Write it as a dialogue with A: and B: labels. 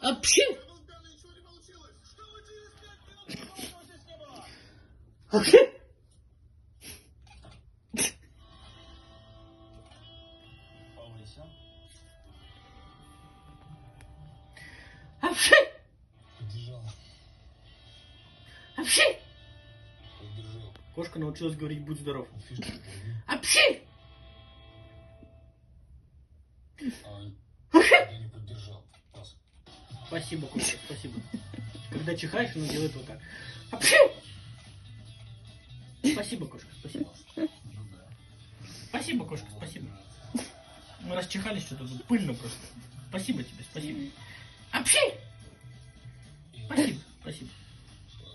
A: Апши! Апши! Апши! Апши! Кошка научилась говорить «будь здоров». Апши!
B: Я не поддержал.
A: Спасибо, кошка, спасибо. Когда чихаешь, она делает вот так. Апши! Спасибо, кошка, спасибо. Спасибо, кошка, спасибо. Мы расчихались что-то тут, пыльно просто. Спасибо тебе, спасибо. Апши!